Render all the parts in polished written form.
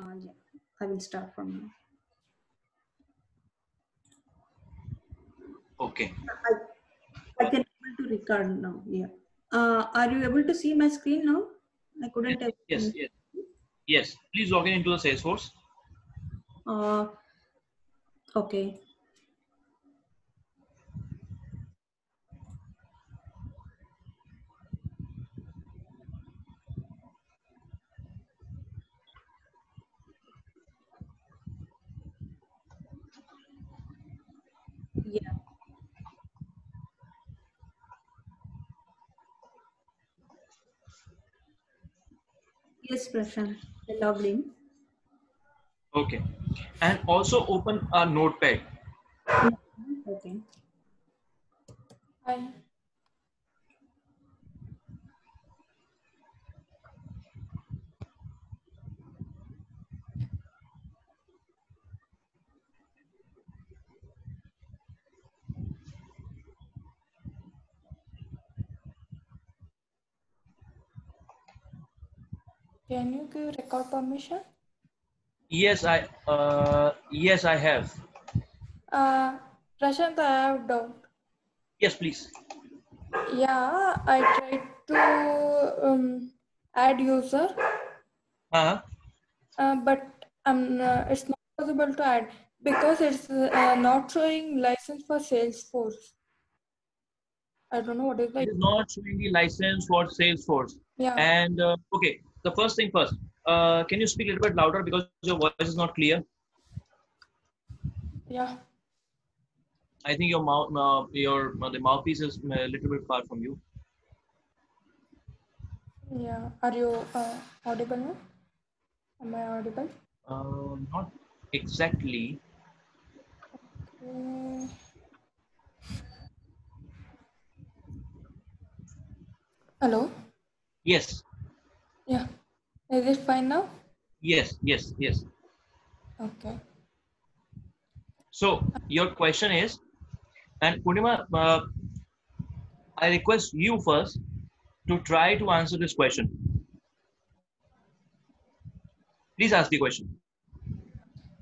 Yeah, I will start from now. Okay. I can able to record now. Yeah. Are you able to see my screen now? I couldn't. Yes. Yes. Please log in into the Salesforce. Uh, okay. Yeah. Yes, Prashant. I logged in. Okay. And also open a notepad. Okay. Hi. Can you give record permission? Yes, I have. Prashant, I have doubt. Yes, please. Yeah, I tried to add user, Uh-huh. but it's not possible to add because it's not showing license for Salesforce. I don't know what is It like. is not showing the license for Salesforce. Yeah, And okay, the first thing first. Can you speak a little bit louder because your voice is not clear? yeah, I think your the mouthpiece is a little bit far from you. yeah. Are you audible now? Am I audible? Not exactly. Mm, hello? Yes, Yeah. Is it fine now? yes. Okay. So your question is, and Purnima, I request you first to try to answer this question. Please ask the question.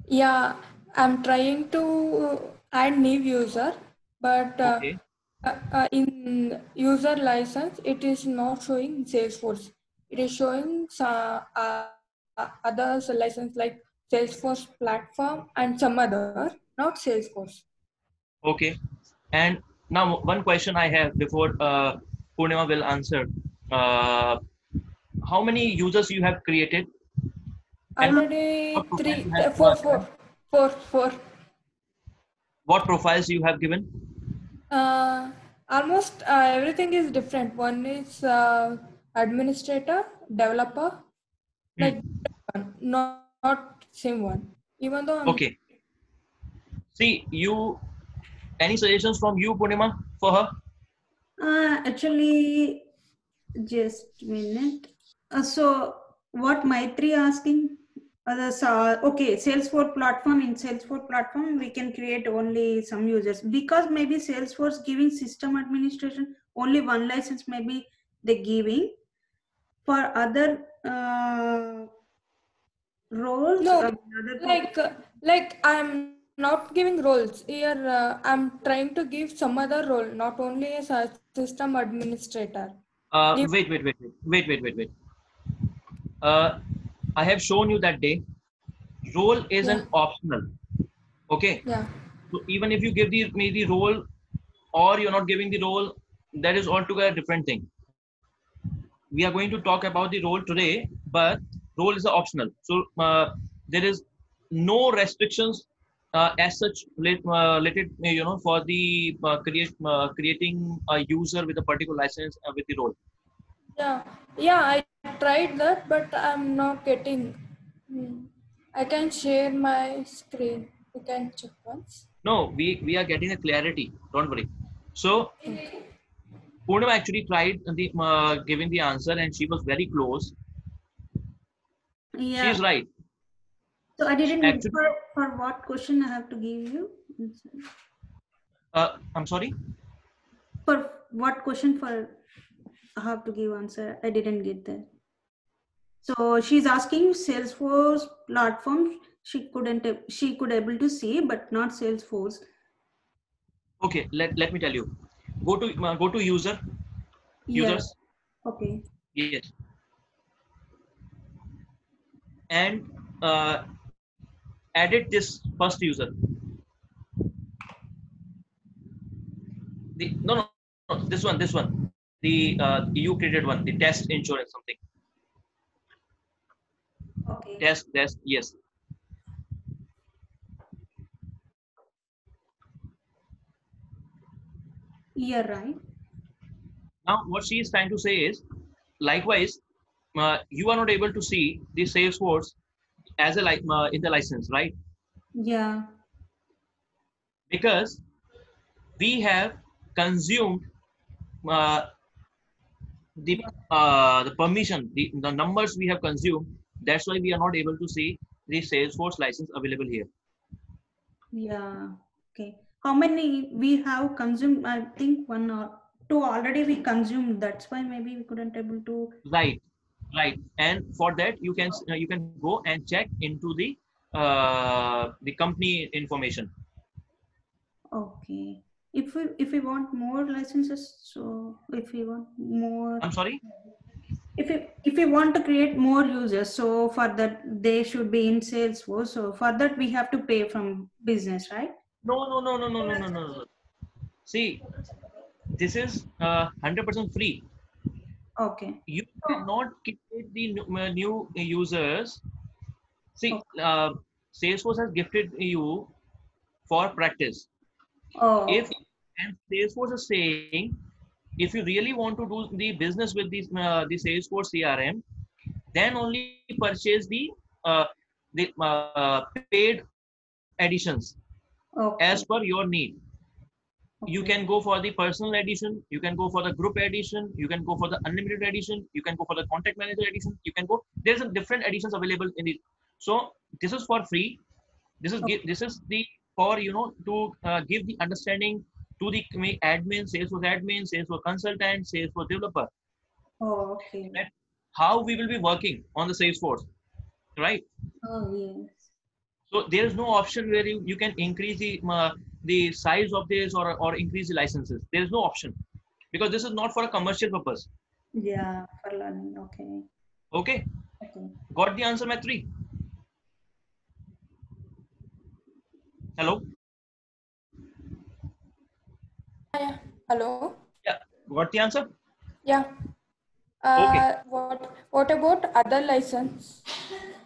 Yeah, I'm trying to add new user, but Okay. in user license, it is not showing Salesforce. It is showing others license like Salesforce platform and some other, not Salesforce. Okay. And now one question I have before Purnima will answer. Uh, how many users you have created and Already what profiles three, you have given? four. What profiles you have given? Almost everything is different. One is administrator, developer, like Hmm. not same one. Even though I'm Okay. See, any suggestions from you, Purnima, for her? Actually, just a minute. So, what Maitri asking? Okay, Salesforce platform. In Salesforce platform, we can create only some users because maybe Salesforce giving system administration only one license. Maybe they giving for other roles. no Other like I'm not giving roles here. I'm trying to give some other role, not only as a system administrator. Leave- Wait. Uh, I have shown you that day. Role is Yeah, an optional. Okay. yeah, So even if you give me the role or you're not giving the role, that is altogether a different thing. We are going to talk about the role today, but role is optional. So there is no restrictions as such related, for the creating a user with a particular license with the role. yeah, yeah. I tried that, but I'm not getting. Hmm. I can share my screen. You can check once. No, we are getting a clarity. Don't worry. So Poonam actually tried the giving the answer, and she was very close. She is yeah. right. So I didn't get Actually, for what question I have to give you. I'm sorry. For what question for I have to give answer? I didn't get that. So she's asking Salesforce platform. She could able to see, but not Salesforce. Okay, let me tell you. Go to user, Yeah. users. Okay. Yes. And edit this first user. No, this one. The you created one, the test insurance something. Okay. Test, yes. Yeah, right. Now, what she is trying to say is, likewise, you are not able to see the Salesforce as a in the license, right? Yeah. Because we have consumed uh, the permission, the numbers we have consumed. That's why we are not able to see the Salesforce license available here. Yeah. Okay. How many we have consumed? I think one or two already we consumed. That's why maybe we couldn't able to. Right, right. And for that, you can go and check into the company information. Okay. If we want more licenses, so if we want more, I'm sorry. if we want to create more users, so for that they should be in Salesforce. So for that we have to pay from business, right? No. See, this is 100% free. Okay. You cannot create the new users. See, Okay. Salesforce has gifted you for practice. Oh, If and Salesforce is saying, if you really want to do the business with the Salesforce CRM, then only purchase the paid editions as okay. per your need. You Okay. can go for the personal edition, you can go for the group edition, you can go for the unlimited edition, you can go for the contact manager edition, you can go, there's a different editions available in it. So this is for free. Okay. This is the for to give the understanding to the admin, Salesforce admin, Salesforce consultant, Salesforce developer, Oh, okay. that how we will be working on the Salesforce, right? Oh, yes. So there is no option where you can increase the size of this or increase the licenses. There is no option because this is not for a commercial purpose. Yeah, for learning. Okay. Okay, Okay. got the answer, Maitri? Hello. Yeah. Hello. Yeah, got the answer. Yeah. Okay. What about other license?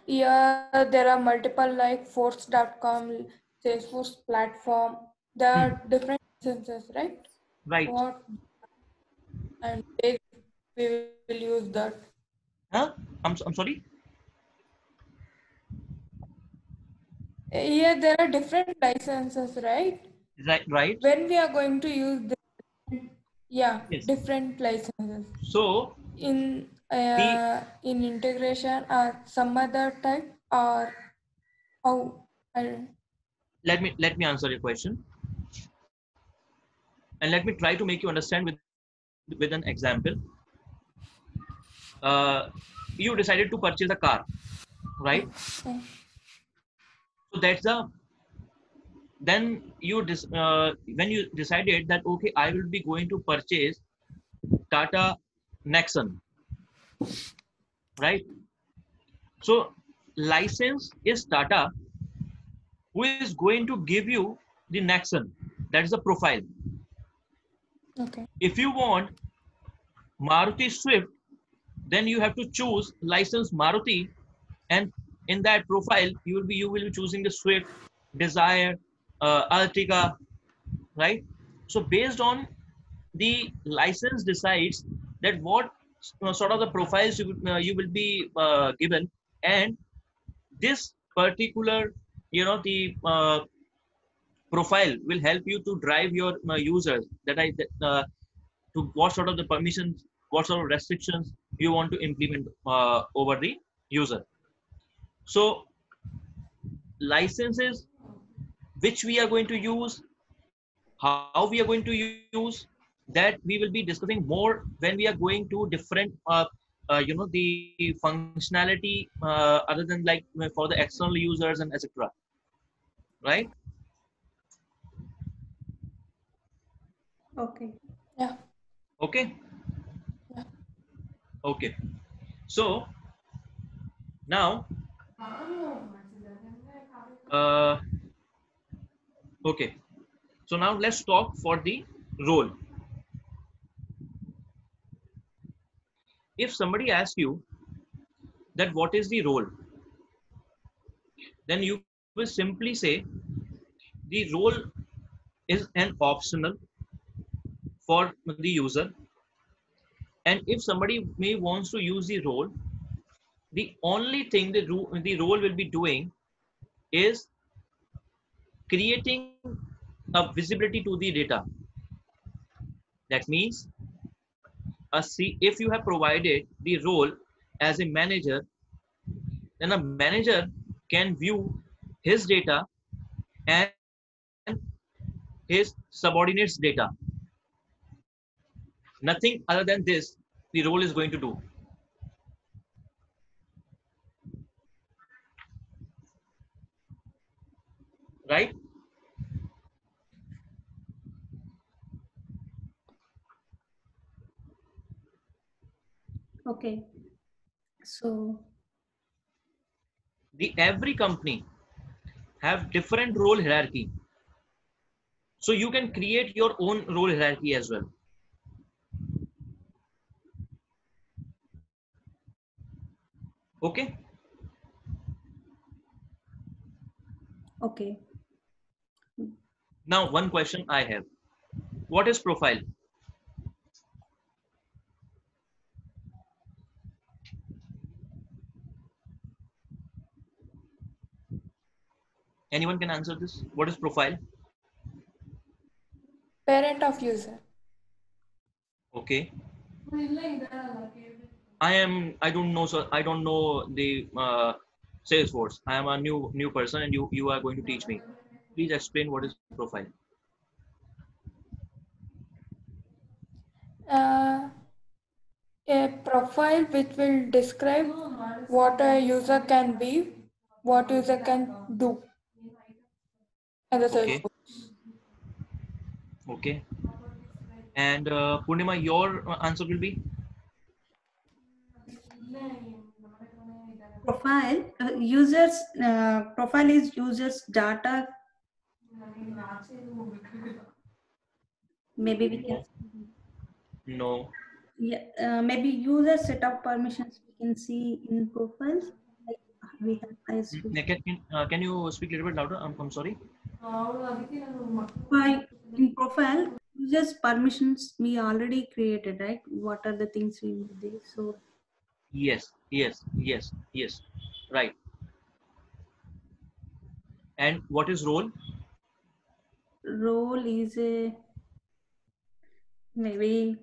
Here there are multiple like Force.com, Salesforce platform. There are different licenses, right? Right. What and where we will use that? Huh? I'm sorry. Here there are different licenses, right? Right. When we are going to use Yes. different licenses So in the integration or some other type or how? I don't. let me answer your question, and let me try to make you understand with an example. Uh, you decided to purchase a car, right? So that's the then when you decided that okay, I will be going to purchase Tata Nexon, right? So license is Tata, who is going to give you the Nexon. That is the profile. Okay. If you want Maruti Swift, then you have to choose license Maruti, and in that profile you will be choosing the Swift, Desire, Artiga, right? So based on the license decides that what sort of the profiles you will be given, and this particular the profile will help you to drive your users to what sort of the permissions, what sort of restrictions you want to implement over the user. So licenses which we are going to use, how we are going to use, that we will be discussing more when we are going to different the functionality other than like for the external users and etc. Right? Okay. Yeah. Okay. Yeah. Okay. So now, uh, okay. So now let's talk for the role. If somebody asks you that what is the role, then you will simply say the role is an optional for the user. And if somebody may wants to use the role, the only thing the role will be doing is creating a visibility to the data. That means if you have provided the role as a manager, then a manager can view his data and his subordinates data. Nothing other than this the role is going to do. Right? Okay. So The every company have different role hierarchy. So you can create your own role hierarchy as well. Okay. okay. Now one question I have. What is profile? Anyone can answer this? What is profile? Parent of user. Okay. I don't know, sir. I don't know the Salesforce. I am a new person, and you are going to teach me. Please explain what is profile. Uh, a profile which will describe what a user can be, what user can do in the Okay. Salesforce. Okay. And Purnima, your answer will be Profile users profile is users data. Maybe we can, no. yeah, maybe user set of permissions we can see in profiles. Like we have ISV. Can you speak a little bit louder? I'm sorry. In profile, users permissions we already created, right? What are the things we did? So Yes. Yes. Yes. Yes. Right. And what is role? role is a maybe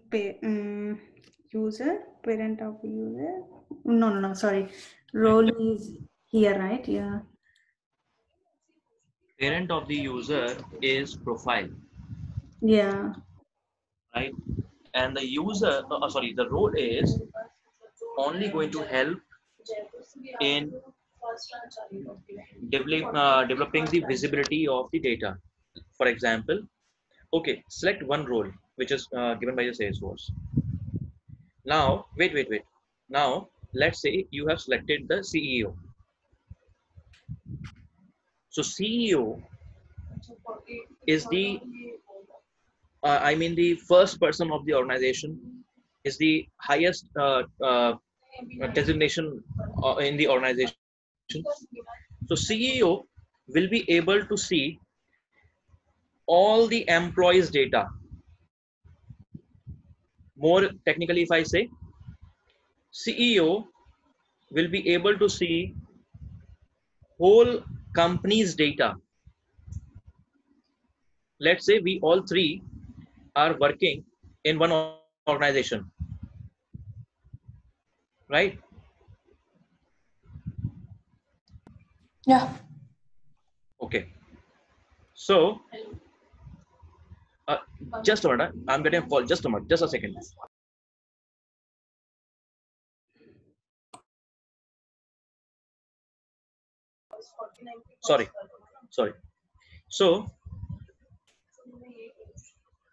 user, parent of user. No, sorry. Role is here, right? Yeah. Parent of the user is profile, Yeah. right? And the user, sorry, the role is only going to help in developing the visibility of the data. For example, okay, select one role which is given by the Salesforce. Now, wait. Now, let's say you have selected the CEO. So CEO is the, I mean, the first person of the organization, is the highest designation in the organization. So CEO will be able to see all the employees' data. More technically, if I say, CEO will be able to see whole company's data. Let's say we all three are working in one organization, right? Yeah. Okay. So uh, just a minute, I'm getting a call. Just a minute, just a second. Sorry. So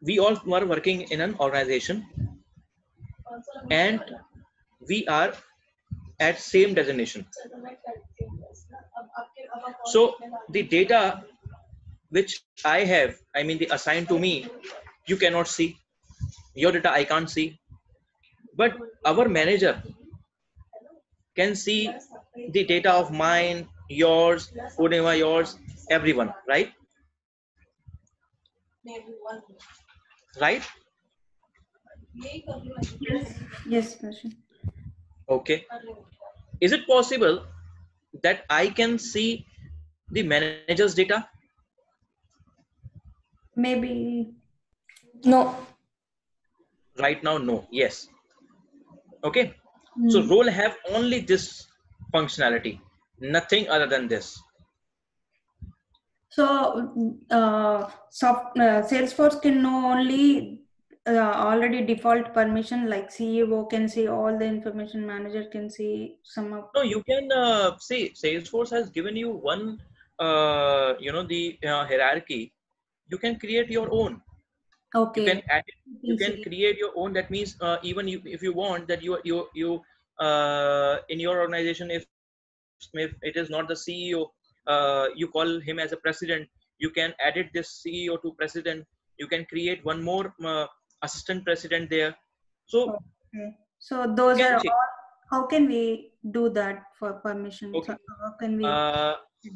we all were working in an organization, and we are at same destination. So the data which I have, I mean the assigned to me, you cannot see. Your data I can't see. But our manager can see the data of mine, yours, Purnima, yours, everyone, right? Right? Yes, Darshan. Okay. Is it possible that I can see the manager's data? Maybe. No. Right now, no. Yes. Okay. So role have only this functionality, nothing other than this. So Salesforce can know only already default permission, like CEO can see all the information, manager can see some of. No, you can see Salesforce has given you one, the hierarchy. You can create your own. Okay. You can add it, you can create your own. That means even if you want that you in your organization, if it is not the CEO, you call him as a president. You can edit this CEO to president. You can create one more assistant president there. So okay. So those are change. all. How can we do that for permission? Okay. So how can we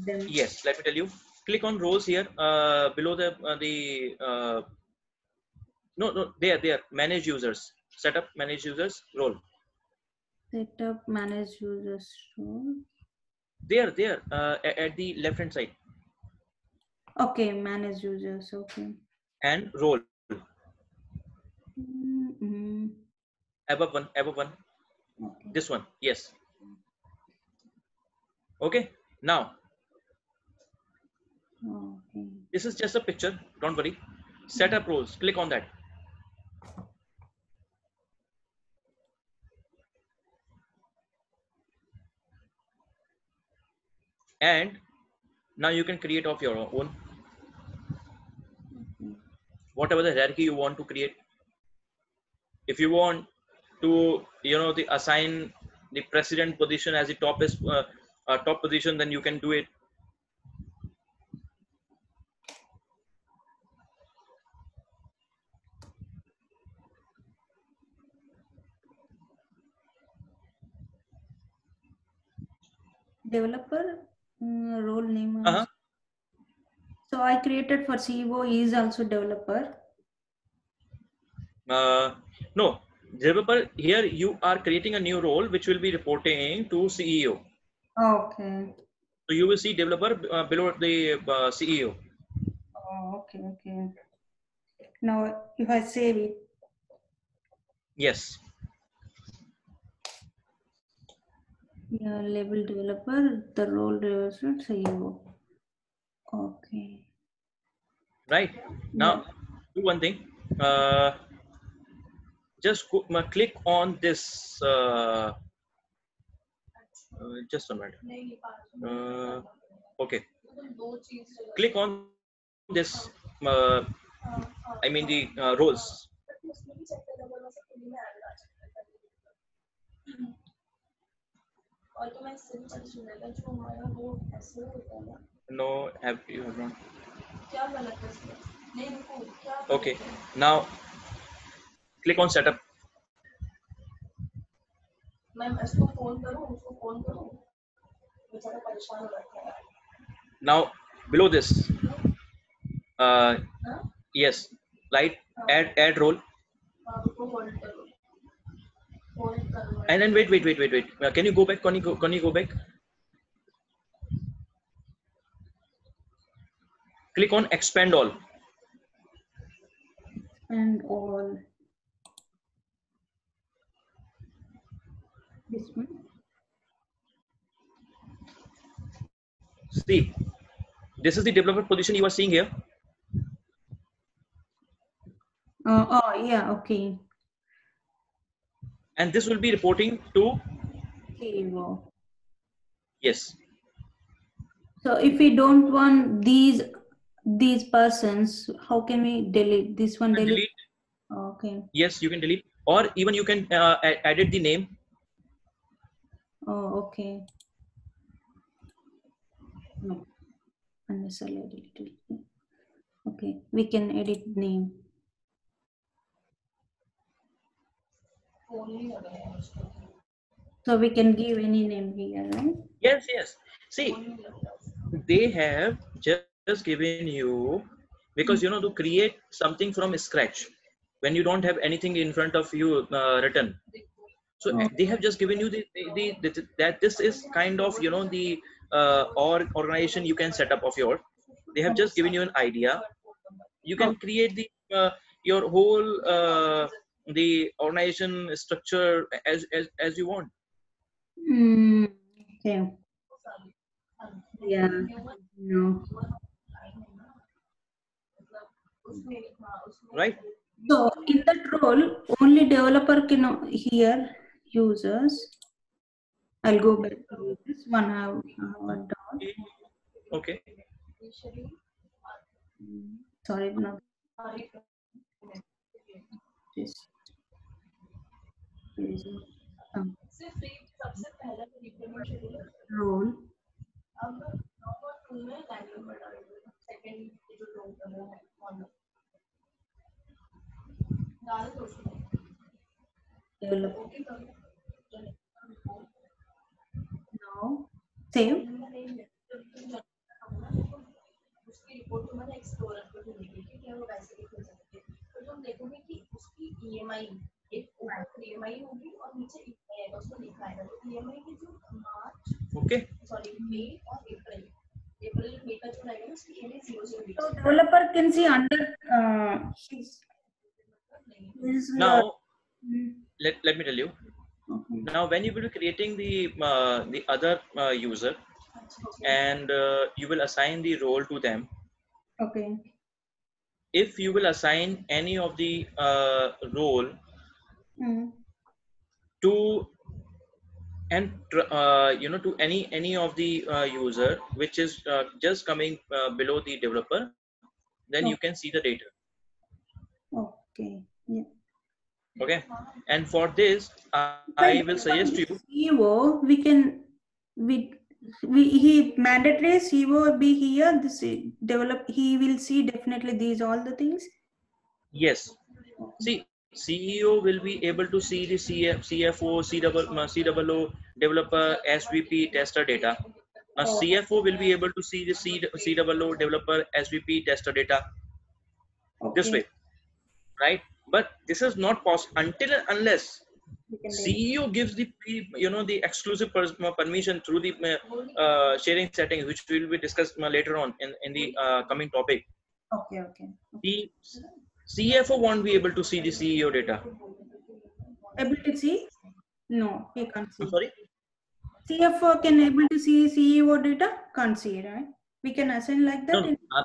them? Yes, let me tell you. Click on roles here below the no, there manage users, setup manage users role. Setup manage users role. There at the left hand side. Okay, manage users. Okay. And role. Mm-hmm. Above one. Okay. This one, yes. Okay, now. Okay. This is just a picture, don't worry. Setup roles, click on that. And now you can create of your own. Whatever the hierarchy you want to create. If you want to, the assign the president position as the top position, then you can do it. Developer role name. So I created for CEO. He is also developer. No, developer here you are creating a new role which will be reporting to CEO. Okay. So you will see developer below the CEO. Oh, okay. Now if I save it. Yes. Yeah, label developer, the role reversal CEO. Okay. Right. Now do one thing. Just click on this. Just a minute. Okay. Click on this. I mean the roles. No, you have not. Okay. Now click on setup. Now below this, yes, right. Add role. And then wait. Can you go back? Can you go back? Click on expand all. And all. This one. See, this is the developer position you are seeing here. Oh yeah, okay. And this will be reporting to CEO. Yes. So if we don't want these persons, how can we delete this one? Delete. Okay. Yes, you can delete, or even you can edit the name. Oh, okay. No, unnecessarily deleted. Okay, we can edit name. So we can give any name here, right? Yes, yes. See, they have just given you, because you know, to create something from scratch when you don't have anything in front of you written. So Oh. they have just given you the that this is kind of, you know, the organization you can set up of your. They have just given you an idea. You can create the your whole the organization structure as you want. Okay. Yeah. No. Right? So in that role, only developer can hear users. I'll go back to this one. I have a dot. Okay. Sorry, no. This is role. Developer. Now save. Okay. So developer can see under his Now mm, let me tell you. okay. Now when you will be creating the other user, and you will assign the role to them. Okay. If you will assign any of the role Mm. to, and you know, to any of the user which is just coming below the developer, then you Oh, can see the data. okay. Yeah. Okay. And for this I If I will suggest develop you, the CEO, we can we he mandatory CEO be here. This develop he will see definitely these all the things. yes, see, CEO will be able to see the CFO, COO, developer, SVP, tester data. Now Oh, CFO will be able to see the COO, developer, SVP, tester data this okay. way, right? But this is not possible until and unless We can delete. CEO gives the you know, the exclusive permission through the sharing settings, which will be discussed later on in the coming topic. Okay, okay. The CFO won't be able to see the CEO data. Able to see? No, he can't I'm see. sorry. CFO can able to see CEO data? Can't see, right? We can assign like No, that. no,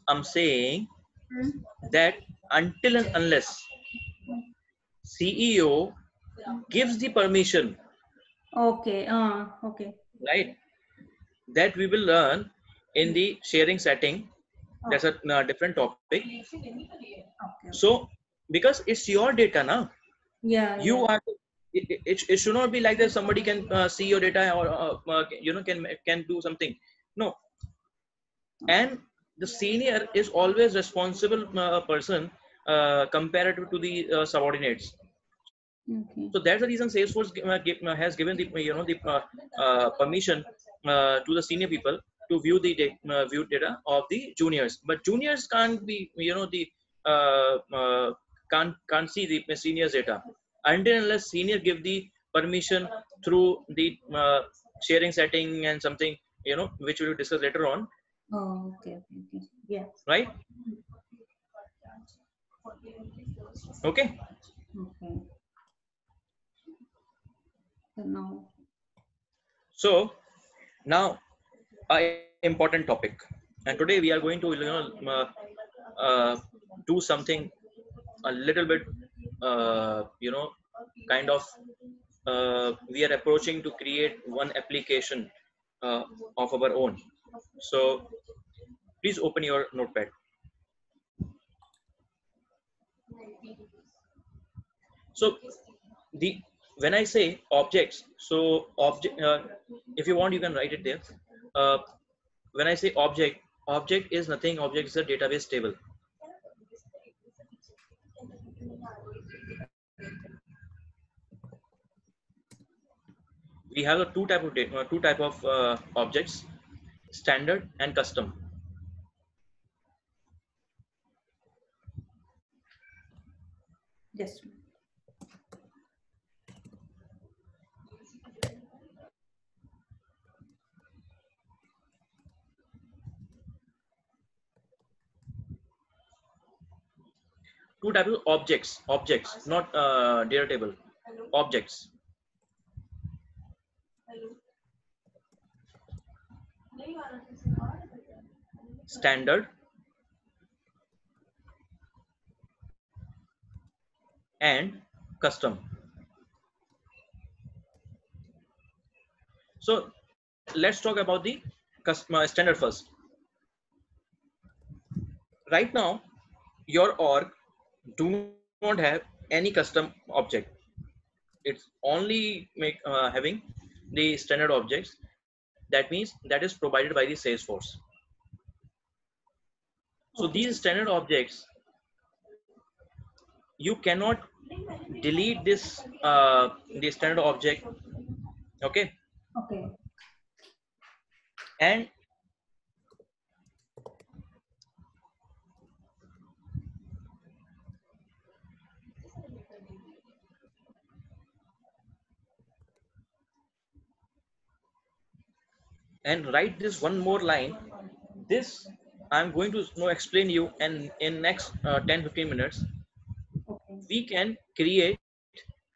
I'm saying Hmm. that until and unless CEO gives the permission, Okay. Okay. right, that we will learn in the sharing setting. That's a different topic. Okay. So because it's your data now, Yeah, you yeah. are, it should not be like that somebody can see your data, or you know, can do something. No. And the senior is always responsible person comparative to the subordinates. Okay. So that's the reason Salesforce has given the, you know, the permission to the senior people to view the view data of the juniors, but juniors can't be, you know, the can't see the seniors data until unless senior give the permission through the sharing setting and something, you know, which we will discuss later on, Oh, okay, okay, okay. Yeah. right? Okay. Okay. So now, So now a important topic, and today we are going to, you know, do something a little bit you know, kind of we are approaching to create one application uh, of our own. So please open your notepad. So when I say objects, so object, if you want, you can write it there. When I say object is nothing. Object is a database table. We have two type of objects: standard and custom. Yes. Two types of objects, not data table. Objects. Standard and custom. So let's talk about the standard first. Right now, your org do not have any custom object. It's only having the standard objects. That means that is provided by the Salesforce. So these standard objects, you cannot delete this the standard object. Okay. Okay. And write this one more line. This I'm going to explain you, and in next 10-15 minutes, Okay. we can create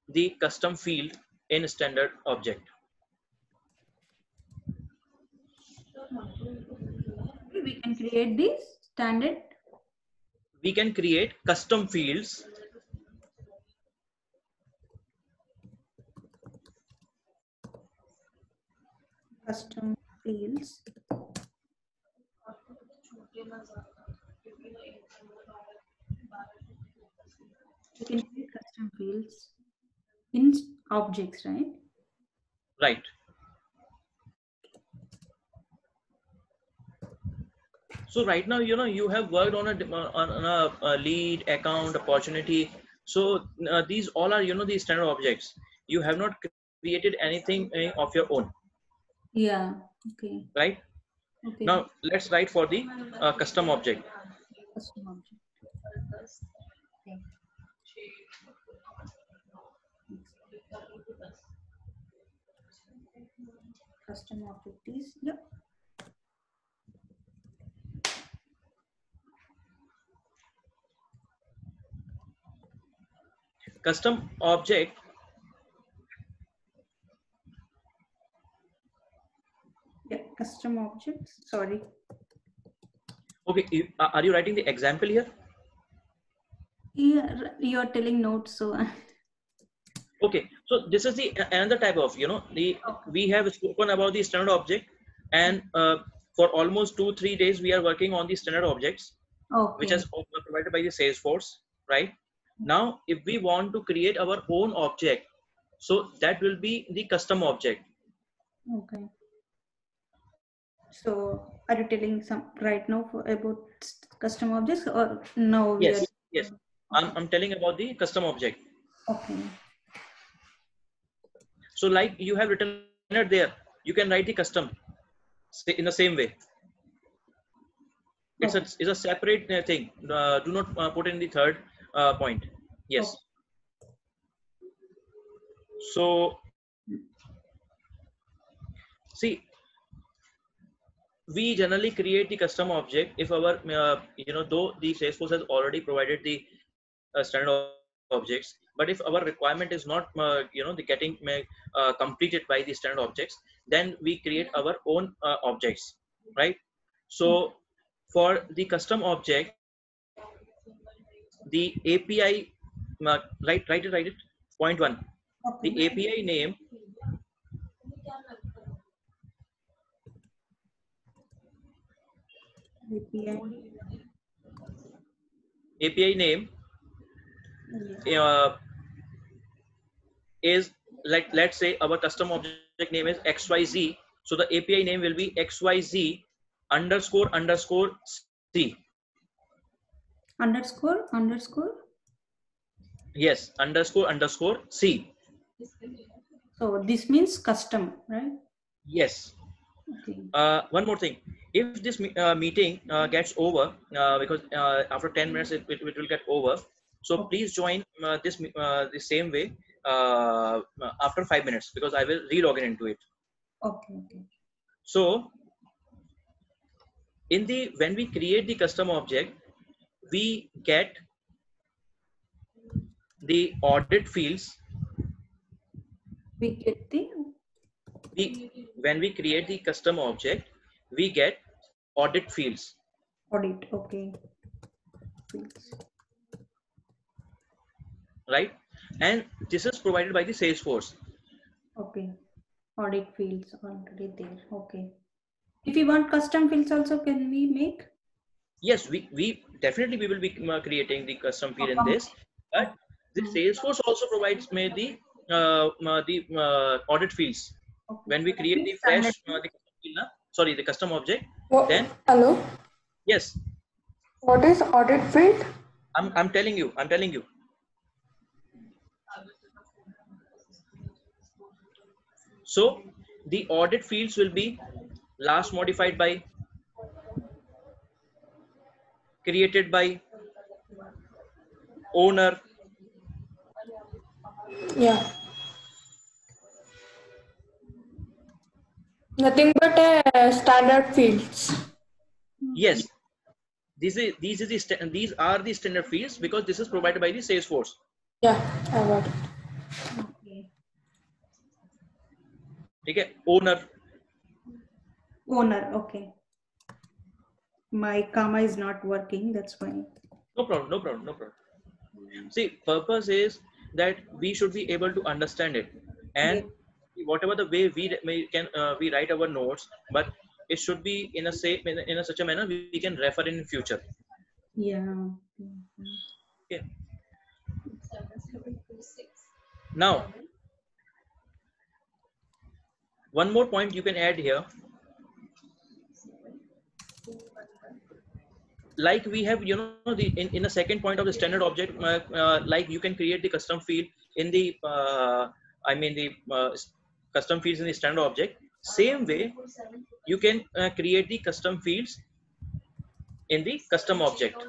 the custom field in standard object. We can create this standard. We can create custom fields Custom fields. We can create custom fields in objects, right? Right. So right now, you have worked on a lead, account, opportunity. So these all are, these standard objects. You have not created anything of your own. Yeah. Okay. Right. Okay. Now let's write for the custom object. Custom object. Okay. Custom object is, yep. Custom object. Yeah, custom objects. Sorry. Okay, are you writing the example here? Yeah, you're telling notes, so. Okay, so this is the another type of, we have spoken about the standard object, and for almost 2-3 days we are working on the standard objects, Okay. which is provided by the Salesforce, right? Now, if we want to create our own object, so that will be the custom object. Okay. So, are you telling some right now about custom objects, or no? Yes, yes. I'm telling about the custom object. Okay. So, like you have written it there, you can write the custom in the same way. It's a separate thing. Do not put in the third point. Yes. Okay. So, see, we generally create the custom object if our, though the Salesforce has already provided the standard objects, but if our requirement is not, the getting completed by the standard objects, then we create our own objects, right? So, for the custom object, the API, write it. Point 1. Okay. The API name API. API name is like, let's say our custom object name is XYZ. So the API name will be XYZ __ C. Underscore. Yes, __ C. So this means custom, right? Yes. Okay. One more thing. If this meeting gets over, because after 10 minutes it will get over. So Okay. please join this the same way after 5 minutes, because I will re-log into it. Okay. So when we create the custom object, we get the audit fields. We get When we create the custom object, we get audit fields. audit. Okay. Fields. Right? And this is provided by the Salesforce. Okay. Audit fields already there. Okay. If we want custom fields also, can we make? Yes, we definitely we will be creating the custom field in this, but the Salesforce also provides me the audit fields. Okay. When we create the fresh the custom field, the custom object, then Hello. yes, What is audit field? I'm telling you. So the audit fields will be last modified by, created by, owner. Yeah. Nothing but standard fields. Yes, these are the standard fields, because this is provided by the Salesforce. Yeah, I got it. Okay. Okay, owner. Okay. My comma is not working. That's why. No problem. See, purpose is that we should be able to understand it, and whatever the way we write our notes, but it should be in a such a manner we can refer in future. Yeah. Okay. Now, one more point you can add here. Like we have, in the second point of the standard object, like you can create the custom field in the custom fields in the standard object. Same way, you can create the custom fields in the custom object.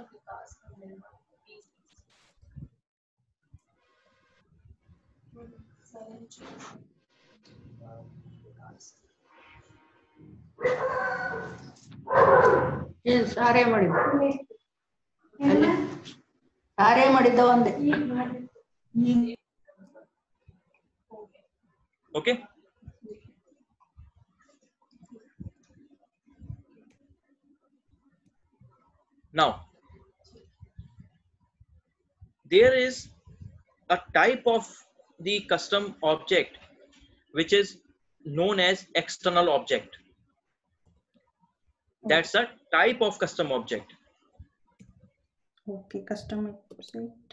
ಸಾರೇ ಮಾಡಿದ್ದು ಸಾರೇ ಮಾಡಿದ್ದ ಒಂದೇ. Okay. Now, there is a type of the custom object which is known as external object. That's a type of custom object. Okay, custom object.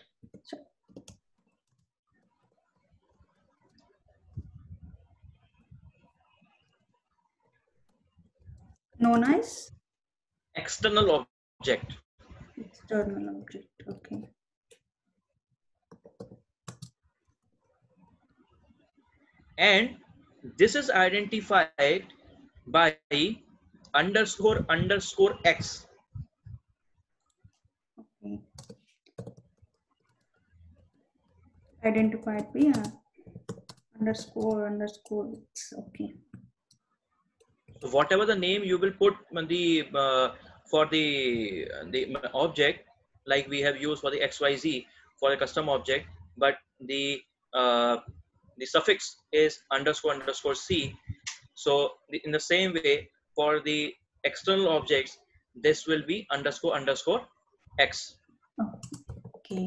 Known as External object. external object. Okay. And this is identified by __ X. Okay. Identified by __ X. Okay. So whatever the name you will put for the object, like we have used for the XYZ for the custom object, but the suffix is __ C. So in the same way, for the external objects, this will be __ X. Okay.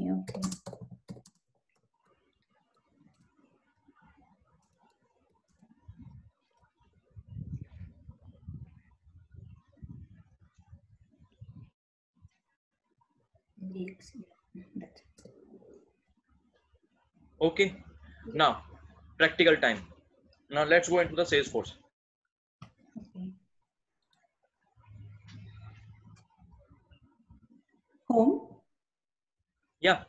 Yes. That's it. Okay. Now, practical time. Now let's go into the Salesforce. Okay. Home. Yeah.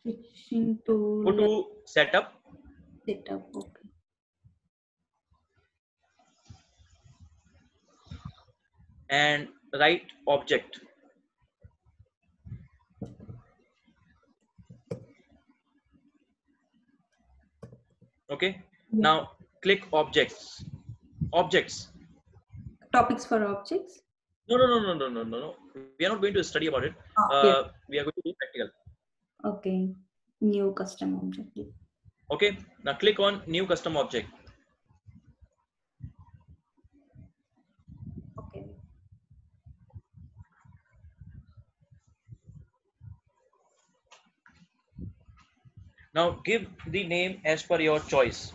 Switching to Go to setup. setup. Okay. And write object. Okay. Yeah. Now click objects. Objects. Topics for objects. No. We are not going to study about it. Yes. We are going to do practical. Okay. New custom object. Okay. Now click on new custom object. Okay. Now give the name as per your choice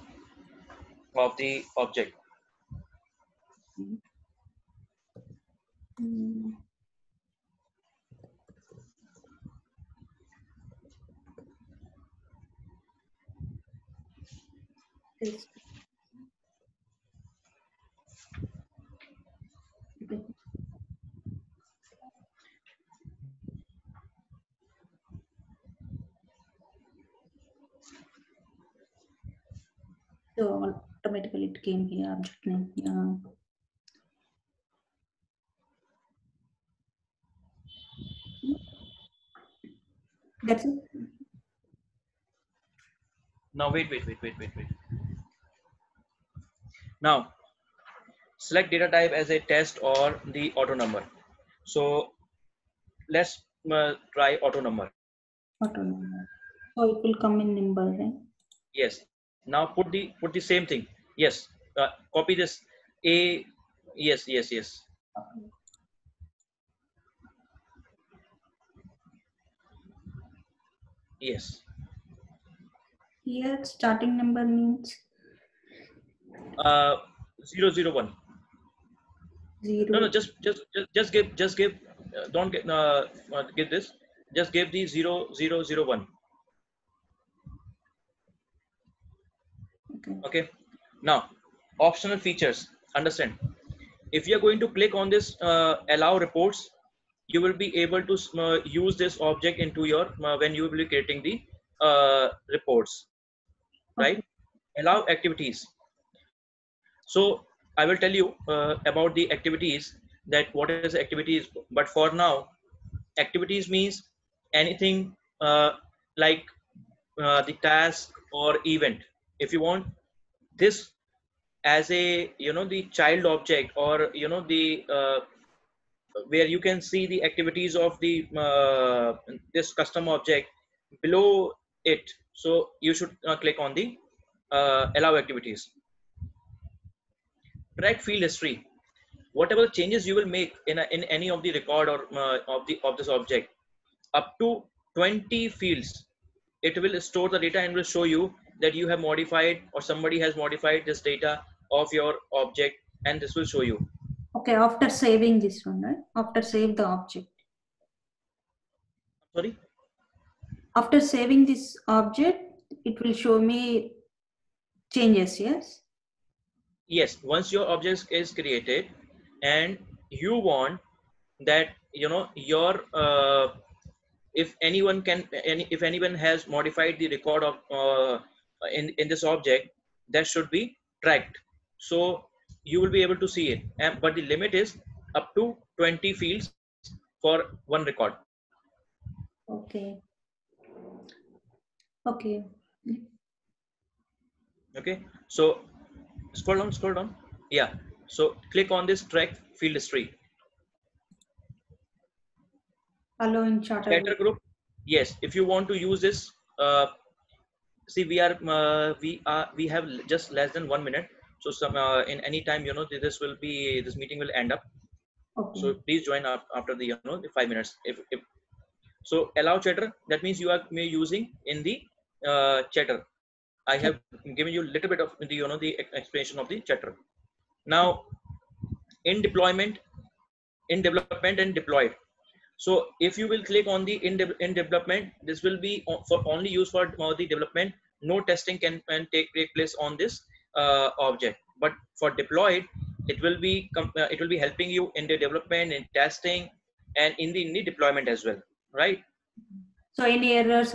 of the object. Mm. Yes. Okay. So automatically it came here, object name. Yeah. That's it. Now wait. Now select data type as a test or the auto number. So let's try auto number. Auto number. So it will come in number, right? Yes. Now put the same thing. Yes. Copy this A. Yes. Okay. Yes. Here starting number means 001. 0. No. Just give. Don't give this. Just give the 0001. Okay. Okay. Now optional features. Understand. If you are going to click on this allow reports, you will be able to use this object into your when you will be creating the reports, right? Okay. Allow activities. So I will tell you about the activities, that what is activities. But for now, activities means anything like the task or event. If you want this as a the child object, or the where you can see the activities of the this custom object below it, so you should click on the allow activities. Track field history. Whatever changes you will make in any of the record or of this object, up to 20 fields, it will store the data and will show you that you have modified or somebody has modified this data of your object, and this will show you. Okay, after saving this one, right? After save the object. Sorry. After saving this object, it will show me changes, yes? Yes, once your object is created and you want that your if anyone has modified the record of in this object, that should be tracked, so you will be able to see it. But the limit is up to 20 fields for one record. Okay. Okay. Okay, so scroll down. Yeah, so click on this track field history. Allow in charter. Chatter group. Yes, if you want to use this, see we have just less than 1 minute, so some in any time this meeting will end up. Okay. So please join up after the the 5 minutes. If so, allow chatter, that means you are using in the chatter. I have given you a little bit of the the explanation of the chatter. Now in deployment, in development and deployed. So if you will click on the in development, this will be for only used for the development. No testing can take place on this object. But for deployed, it will be helping you in the development, in testing, and in the deployment as well, right? So any errors